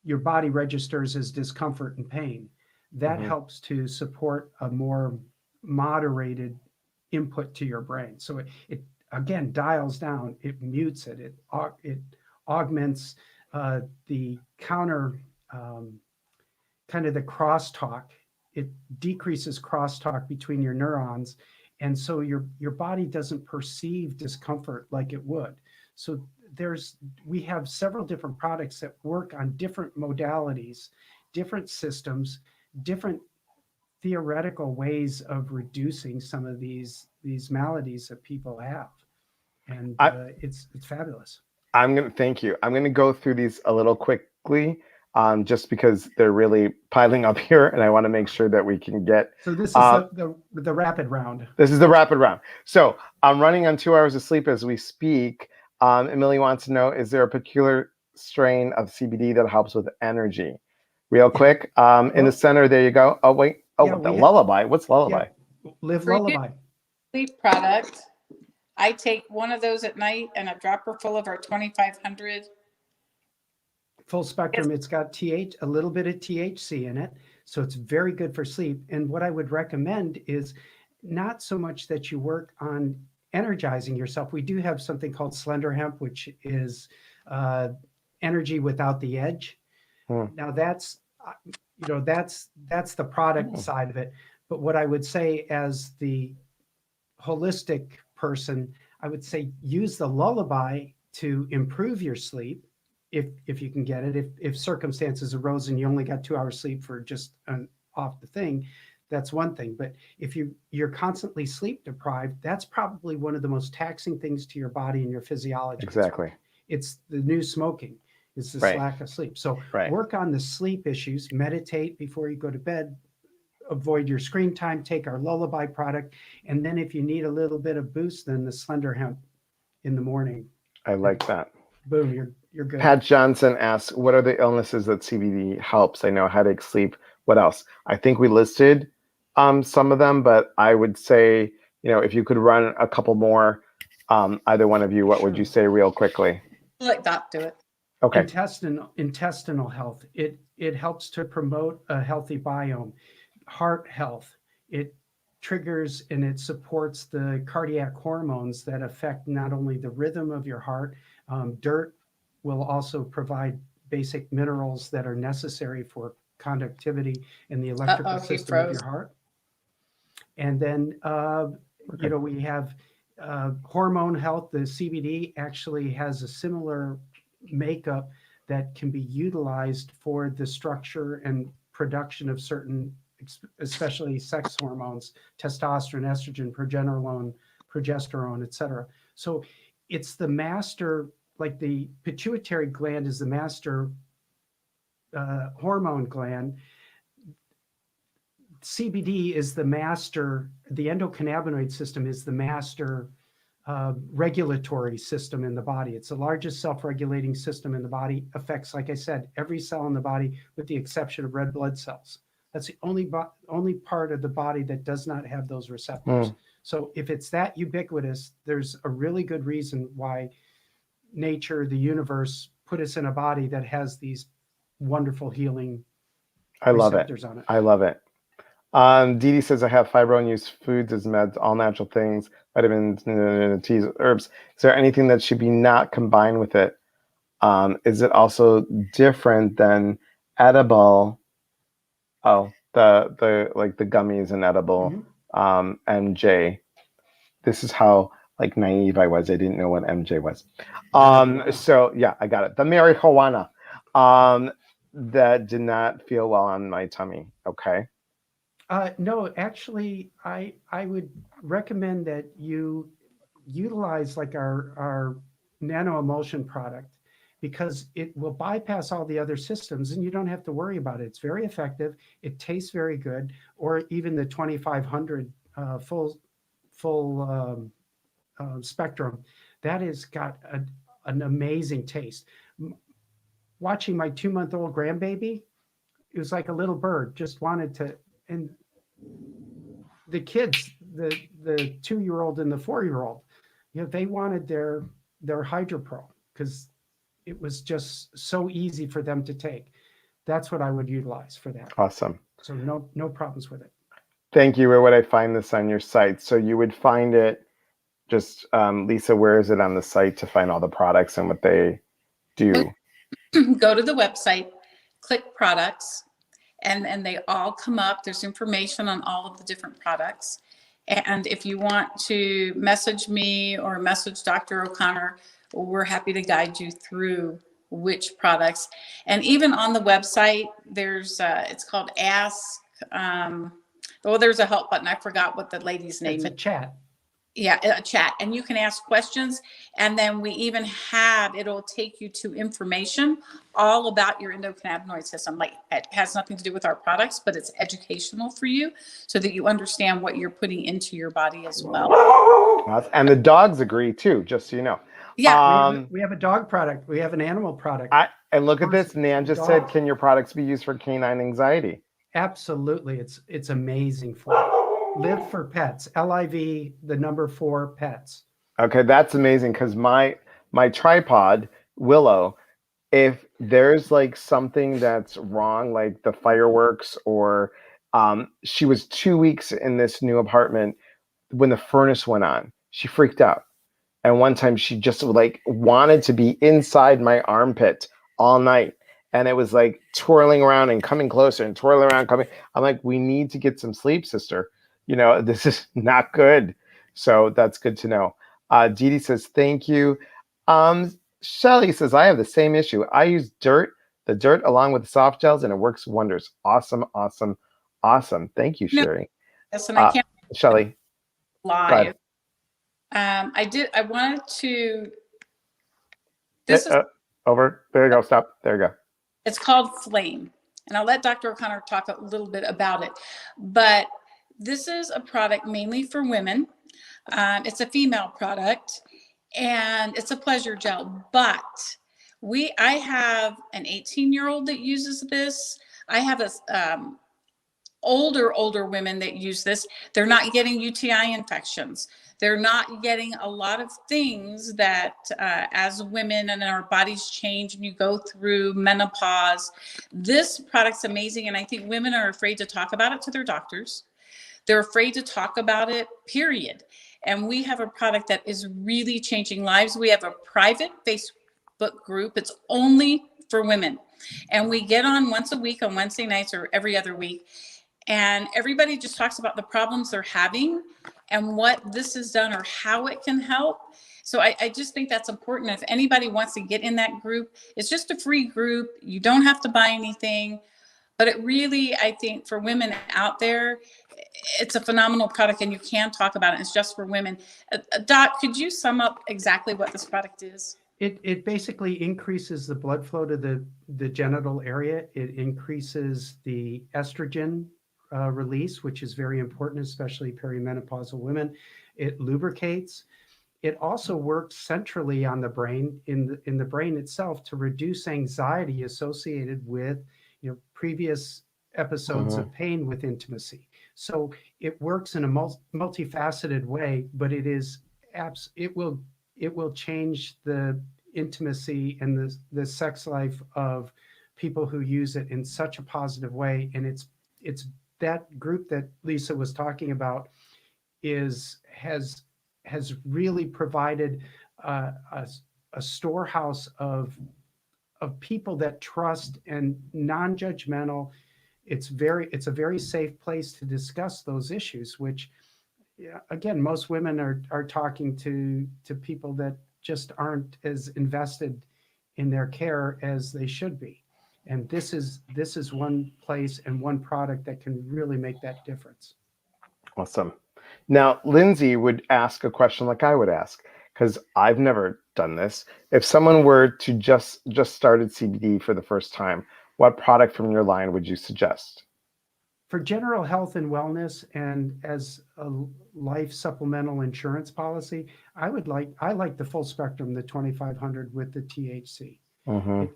your body registers as discomfort and pain. That helps to support a more moderated input to your brain. So it again dials down, it mutes it, it augments the counter kind of the crosstalk. It decreases crosstalk between your neurons, and so your body doesn't perceive discomfort like it would. So we have several different products that work on different modalities, different systems, different theoretical ways of reducing some of these maladies that people have, and it's fabulous. Thank you. I'm gonna go through these a little quickly, just because they're really piling up here, and I want to make sure that we can get. So this is the rapid round. This is the rapid round. So I'm running on 2 hours of sleep as we speak. Emily wants to know: is there a peculiar strain of CBD that helps with energy? Real quick, in the center, there you go. Oh wait, lullaby. What's lullaby? Yeah. LivLabs. Sleep product. I take one of those at night and a dropper full of our 2,500. Full spectrum. It's got a little bit of THC in it, so it's very good for sleep. And what I would recommend is not so much that you work on energizing yourself. We do have something called slender hemp, which is energy without the edge. Now that's the product side of it. But what I would say as the holistic person, I would say use the lullaby to improve your sleep if you can get it. If circumstances arose and you only got 2 hours sleep for just off the thing, that's one thing. But if you're constantly sleep deprived, that's probably one of the most taxing things to your body and your physiology. Exactly. It's the new smoking. It's this lack of sleep. So work on the sleep issues, meditate before you go to bed, avoid your screen time, take our lullaby product. And then if you need a little bit of boost, then the slender hemp in the morning. I like that. Boom, you're good. Pat Johnson asks, what are the illnesses that CBD helps? I know headache, sleep. What else? I think we listed some of them, but I would say, if you could run a couple more, either one of you, what would you say real quickly? Let Doc do it. Okay. Intestinal health. It helps to promote a healthy biome. Heart health. It triggers and it supports the cardiac hormones that affect not only the rhythm of your heart. Dirt will also provide basic minerals that are necessary for conductivity in the electrical system of your heart. And then, we have hormone health. The CBD actually has a similar makeup that can be utilized for the structure and production of certain, especially sex hormones, testosterone, estrogen, progesterone, etc. So it's the master, like the pituitary gland is the master hormone gland. CBD is the master, the endocannabinoid system is the master regulatory system in the body. It's the largest self-regulating system in the body, affects, like I said, every cell in the body with the exception of red blood cells. That's the only part of the body that does not have those receptors. So if it's that ubiquitous, there's a really good reason why nature, the universe, put us in a body that has these wonderful healing receptors on it. I love it. Dee Dee says, I have fibro and use foods as meds, all natural things, vitamins, teas, herbs. Is there anything that should be not combined with it? Is it also different than edible? Oh, the like the gummies and edible. MJ. This is how like naive I was. I didn't know what MJ was. Yeah. So yeah, I got it. The marijuana that did not feel well on my tummy. Okay. No, actually, I would recommend that you utilize like our nano emulsion product because it will bypass all the other systems and you don't have to worry about it. It's very effective. It tastes very good, or even the 2500 full spectrum that has got an amazing taste. Watching my 2-month-old grandbaby, it was like a little bird just wanted to, and the kids, the 2-year-old and the 4-year-old, they wanted their HydroPro because it was just so easy for them to take. That's what I would utilize for that. Awesome. So no problems with it. Thank you. Where would I find this on your site? So you would find it just, Lisa, where is it on the site to find all the products and what they do? Go to the website, click products, and they all come up. There's information on all of the different products. And if you want to message me or message Dr. O'Connor, we're happy to guide you through which products. And even on the website, there's it's called Ask. Well, there's a help button. I forgot what the lady's name It's is. a chat. Yeah, a chat, and you can ask questions, and then we even have, it'll take you to information all about your endocannabinoid system. Like, it has nothing to do with our products, but it's educational for you so that you understand what you're putting into your body as well. And the dogs agree too, just so you know. Yeah. We have a dog product. We have an animal product. And look at this. Nan just said, can your products be used for canine anxiety? Absolutely. It's amazing for it. Live for Pets, LIV, the number 4 pets. Okay, that's amazing because my tripod, Willow, if there's like something that's wrong, like the fireworks, or she was 2 weeks in this new apartment when the furnace went on, she freaked out. And one time she just like wanted to be inside my armpit all night. And it was like twirling around and coming closer and twirling around, coming. I'm like, we need to get some sleep, sister. This is not good. So that's good to know. Dee Dee says, thank you. Shelly says, I have the same issue. I use the dirt along with the soft gels, and it works wonders. Awesome, awesome, awesome. Thank you, Sherry. Yes, and I can't Shelly. live. I wanted to, this is, over. There you go. Stop. There you go. it's called Flame. And I'll let Dr. O'Connor talk a little bit about it. But this is a product mainly for women. It's a female product and it's a pleasure gel. But I have an 18-year-old that uses this. I have older women that use this. They're not getting UTI infections. They're not getting a lot of things that as women and our bodies change and you go through menopause. This product's amazing. And I think women are afraid to talk about it to their doctors. They're afraid to talk about it, period. And we have a product that is really changing lives. We have a private Facebook group. It's only for women. And we get on once a week on Wednesday nights or every other week. And everybody just talks about the problems they're having and what this has done or how it can help. So I just think that's important. If anybody wants to get in that group, it's just a free group. You don't have to buy anything. But it really, I think for women out there, it's a phenomenal product and you can talk about it. It's just for women. Doc, could you sum up exactly what this product is? It basically increases the blood flow to the genital area. It increases the estrogen release, which is very important, especially perimenopausal women. It lubricates. It also works centrally on the brain, in the brain itself, to reduce anxiety associated with previous episodes of pain with intimacy. So it works in a multifaceted way, but it will change the intimacy and the sex life of people who use it in such a positive way. And it's that group that Lisa was talking about has really provided a storehouse of people that trust and non-judgmental. It's a very safe place to discuss those issues, which yeah, again, most women are talking to people that just aren't as invested in their care as they should be. And this is one place and one product that can really make that difference. Awesome. Now, Lindsay would ask a question like I would ask, because I've never done this. If someone were to just started CBD for the first time, what product from your line would you suggest? For general health and wellness and as a life supplemental insurance policy, I like the full spectrum, the 2500 with the THC. Mm-hmm.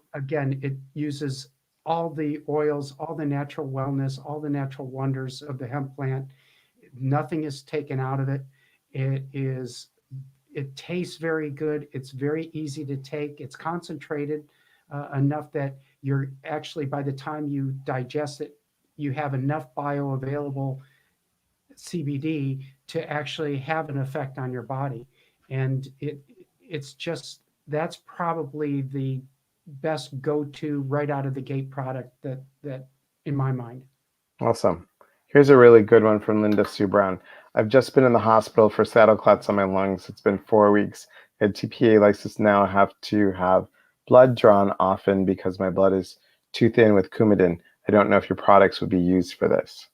It uses all the oils, all the natural wellness, all the natural wonders of the hemp plant. Nothing is taken out of it. It tastes very good. It's very easy to take. It's concentrated enough that you're actually, by the time you digest it, you have enough bioavailable CBD to actually have an effect on your body. And it's just, that's probably the best go-to right out of the gate product that in my mind. Awesome. Here's a really good one from Linda Sue Brown. I've just been in the hospital for saddle clots on my lungs. It's been 4 weeks. At TPA lysis now have to have blood drawn often because my blood is too thin with Coumadin. I don't know if your products would be used for this.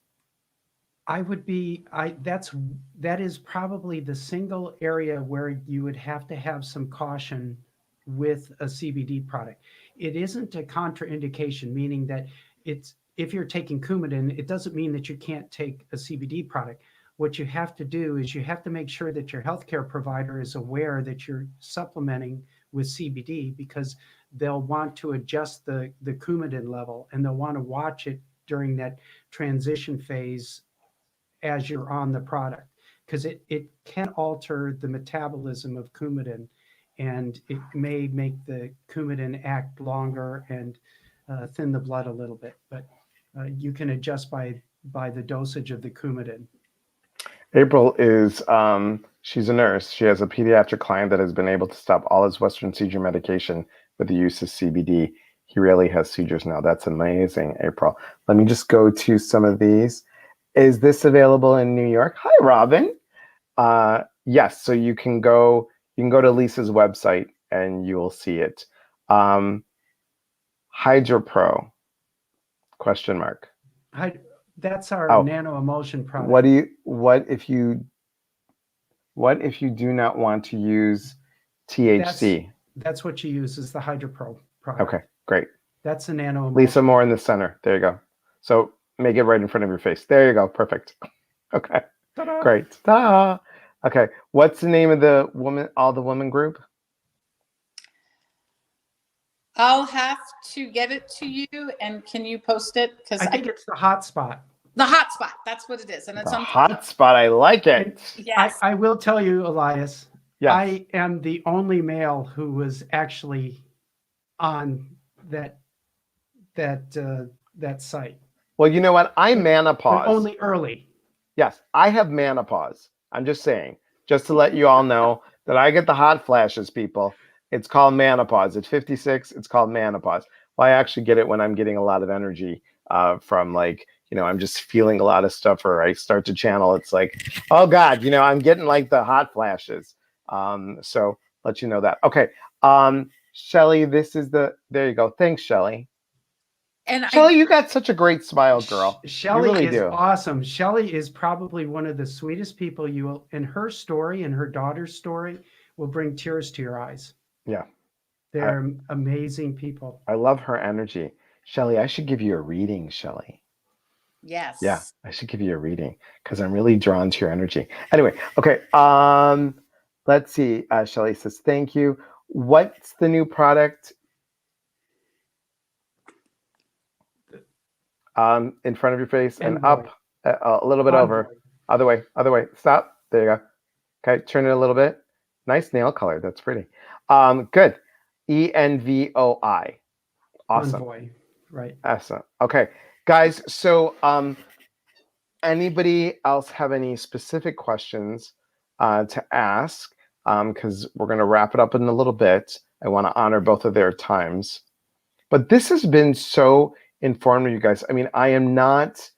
That is probably the single area where you would have to have some caution with a CBD product. It isn't a contraindication, meaning that if you're taking Coumadin, it doesn't mean that you can't take a CBD product. What you have to do is you have to make sure that your healthcare provider is aware that you're supplementing with CBD, because they'll want to adjust the Coumadin level, and they'll want to watch it during that transition phase as you're on the product, because it can alter the metabolism of Coumadin, and it may make the Coumadin act longer and thin the blood a little bit, but you can adjust by the dosage of the Coumadin. April is, she's a nurse. She has a pediatric client that has been able to stop all his Western seizure medication with the use of CBD. He rarely has seizures now. That's amazing, April. Let me just go to some of these. Is this available in New York? Hi, Robin. Yes, so you can go to Lisa's website and you will see it. HydroPro, question mark. That's our nano emulsion product. What if you do not want to use THC? That's what you use, is the HydroPro product. Okay, great. That's a nano emulsion. Lisa, more in the center. There you go. So make it right in front of your face. There you go. Perfect. Okay. Ta-da. Great. Ta-da. Okay. What's the name of the woman group? I'll have to get it to you, and can you post it? Because I think it's the hotspot. The hotspot. That's what it is, and it's The on hotspot. I like it. Yes. I will tell you, Elias. Yes. I am the only male who was actually on that site. Well, you know what? I menopause. But only early. Yes, I have menopause. I'm just saying, just to let you all know that I get the hot flashes, people. It's called menopause. At 56, it's called menopause. Well, I actually get it when I'm getting a lot of energy from, like, I'm just feeling a lot of stuff, or I start to channel. It's like, oh God, I'm getting like the hot flashes. So let you know that. Okay. Shelly, there you go. Thanks, Shelly. And Shelly, you got such a great smile, girl. Shelly really is do. awesome. Shelly is probably one of the sweetest people you will, and her story and her daughter's story will bring tears to your eyes. Yeah. They're amazing people. I love her energy. Shelly, I should give you a reading, Shelly. Yes. Yeah, I should give you a reading because I'm really drawn to your energy. Anyway, okay. Let's see. Shelly says, thank you. What's the new product? In front of your face and up a little bit over. Other way. Stop. There you go. Okay, turn it a little bit. Nice nail color. That's pretty. Good. ENVOI. Awesome. Envoy. Right. Excellent. Okay, guys. So, anybody else have any specific questions to ask? Because we're going to wrap it up in a little bit. I want to honor both of their times. But this has been so informative, you guys. I mean, I am not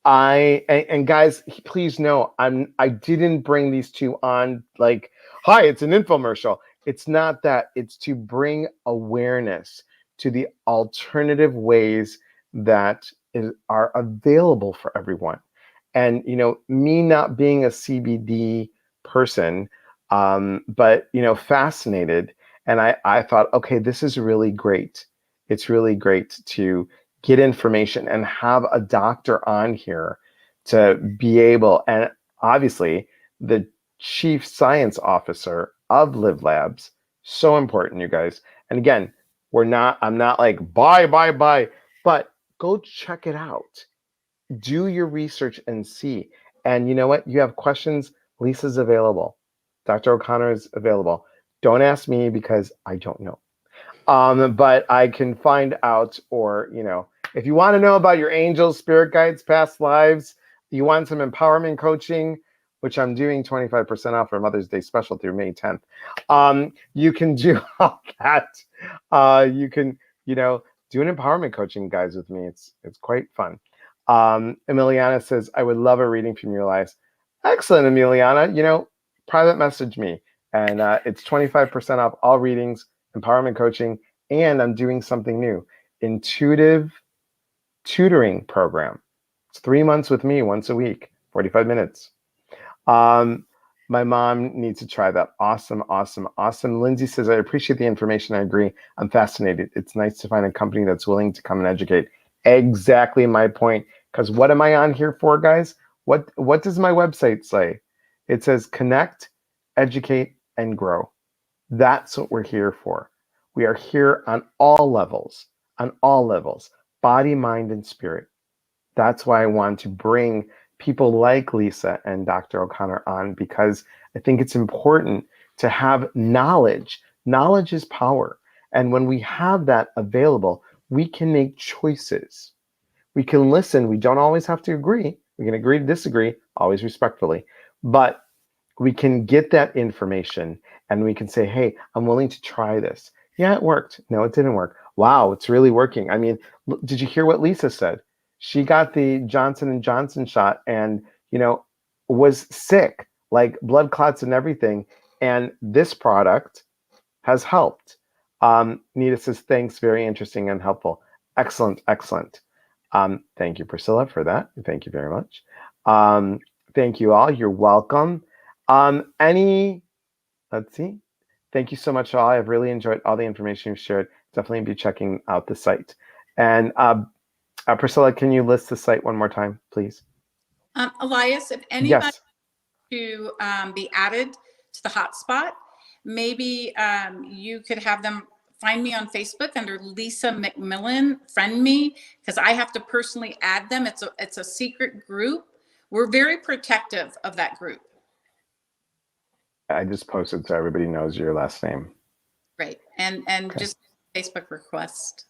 And guys, please know I didn't bring these two on like, hi, it's an infomercial. It's not that. It's to bring awareness to the alternative ways that are available for everyone. And me not being a CBD person, but fascinated, and I thought, okay, this is really great. It's really great to get information and have a doctor on here to be able, and obviously the chief science officer of LivLabs, so important, you guys. And again, I'm not like buy, but go check it out. Do your research and see. And you know what? You have questions, Lisa's available. Dr. O'Connor is available. Don't ask me because I don't know. But I can find out, or if you want to know about your angels, spirit guides, past lives, you want some empowerment coaching, which I'm doing 25% off for Mother's Day special through May 10th. You can do all that. You can, do an empowerment coaching, guys, with me. It's quite fun. Emiliana says, I would love a reading from your lives. Excellent, Emiliana. Private message me, and it's 25% off all readings, empowerment coaching, and I'm doing something new, intuitive tutoring program. It's 3 months with me once a week, 45 minutes. My mom needs to try that. Awesome. Lindsay says, I appreciate the information. I agree. I'm fascinated. It's nice to find a company that's willing to come and educate. Exactly my point. Because what am I on here for, guys? What does my website say? It says connect, educate, and grow. That's what we're here for. We are here on all levels, body, mind, and spirit. That's why I want to bring people like Lisa and Dr. O'Connor on, because I think it's important to have knowledge. Knowledge is power. And when we have that available, we can make choices. We can listen. We don't always have to agree. We can agree to disagree, always respectfully. But we can get that information and we can say, hey, I'm willing to try this. Yeah, it worked. No, it didn't work. Wow, it's really working. I mean, did you hear what Lisa said? She got the Johnson & Johnson shot and, was sick, like blood clots and everything. And this product has helped. Nita says, thanks, very interesting and helpful. Excellent. Thank you, Priscilla, for that. Thank you very much. Thank you all. You're welcome. Let's see. Thank you so much, all. I've really enjoyed all the information you've shared. Definitely be checking out the site. And Priscilla, can you list the site one more time, please? Elias, if anybody to be added to the hotspot, maybe you could have them find me on Facebook under Lisa McMillan, friend me, because I have to personally add them. It's a secret group. We're very protective of that group. I just posted so everybody knows your last name. Right. And okay. Just Facebook request.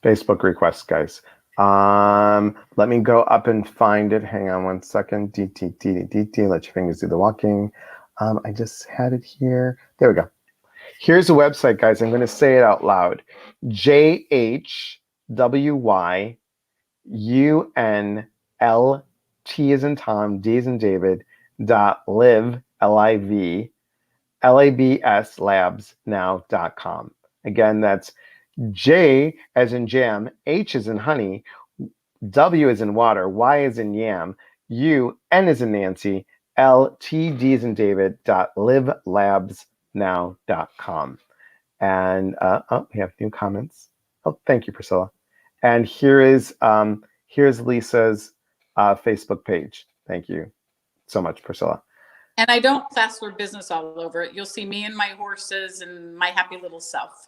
Facebook request, guys. Let me go up and find it. Hang on one second. DT. Let your fingers do the walking. I just had it here. There we go. Here's the website, guys. I'm going to say it out loud. JHWYUNL T as in Tom, D as in David, .liv, LIV, LABS labsnow.com. Again, that's J as in jam, H as in honey, W as in water, Y as in yam, U, N as in Nancy, L, T, D as in David, .livlabsnow.com. And we have new comments. Oh, thank you, Priscilla. And here's Lisa's Facebook page. Thank you so much, Priscilla. And I don't plaster business all over it. You'll see me and my horses and my happy little self.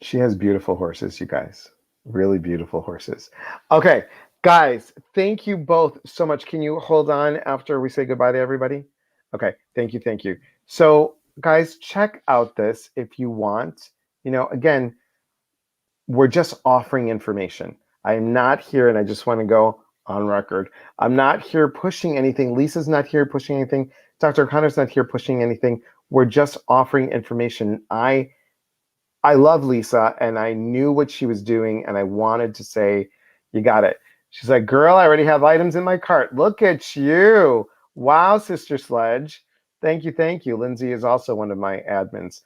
She has beautiful horses, you guys. Really beautiful horses. Okay, guys, thank you both so much. Can you hold on after we say goodbye to everybody? Okay, thank you. So, guys, check out this if you want. Again, we're just offering information. I am not here, and I just want to go on record. I'm not here pushing anything. Lisa's not here pushing anything. Dr. O'Connor's not here pushing anything. We're just offering information. I love Lisa, and I knew what she was doing, and I wanted to say, you got it. She's like, girl, I already have items in my cart. Look at you. Wow, Sister Sledge. Thank you, thank you. Lindsay is also one of my admins.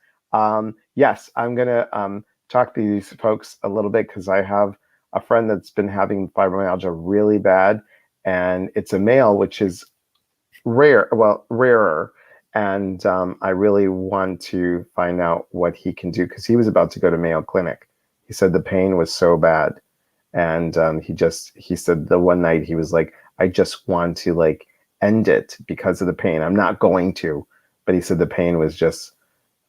Yes, I'm going to talk to these folks a little bit because I have a friend that's been having fibromyalgia really bad, and it's a male, which is rarer. And I really want to find out what he can do because he was about to go to Mayo Clinic. He said the pain was so bad. And he said the one night he was like, I just want to like end it because of the pain. I'm not going to, but he said the pain was just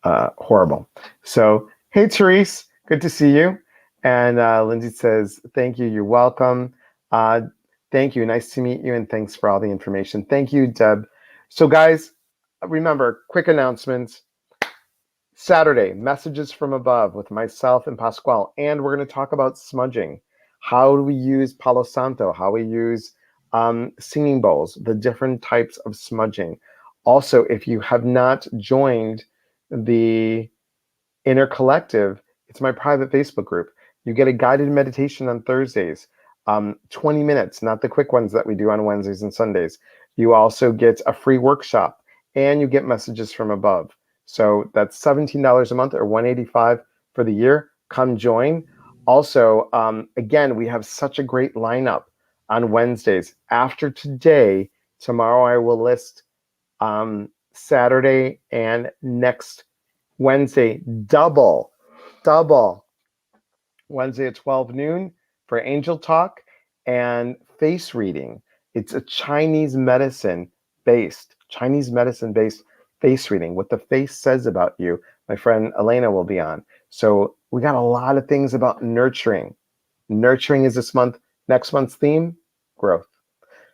horrible. So, hey, Therese, good to see you. And Lindsay says, thank you. You're welcome. Thank you. Nice to meet you. And thanks for all the information. Thank you, Deb. So, guys, remember, quick announcements. Saturday, Messages from Above with myself and Pasquale. And we're going to talk about smudging. How do we use Palo Santo? How we use singing bowls, the different types of smudging. Also, if you have not joined the Inner Collective, it's my private Facebook group. You get a guided meditation on Thursdays, 20 minutes, not the quick ones that we do on Wednesdays and Sundays. You also get a free workshop, and you get Messages from Above. So that's $17 a month or $185 for the year. Come join. Also, again, we have such a great lineup on Wednesdays. After today, tomorrow I will list Saturday and next Wednesday, double Wednesday at 12 noon for Angel Talk and face reading. It's a Chinese medicine based face reading. What the face says about you. My friend Elena will be on. So we got a lot of things about nurturing. Nurturing is next month's theme, growth.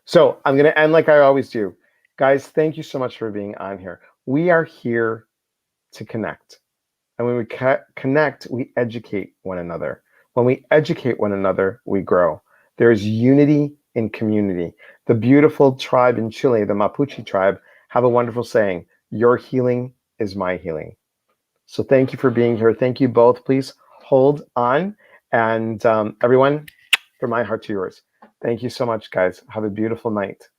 So I'm going to end like I always do. Guys, thank you so much for being on here. We are here to connect. And when we connect, we educate one another. When we educate one another, we grow. There's unity in community. The beautiful tribe in Chile, the Mapuche tribe, have a wonderful saying, your healing is my healing. So thank you for being here. Thank you both. Please hold on. And everyone, from my heart to yours. Thank you so much, guys. Have a beautiful night.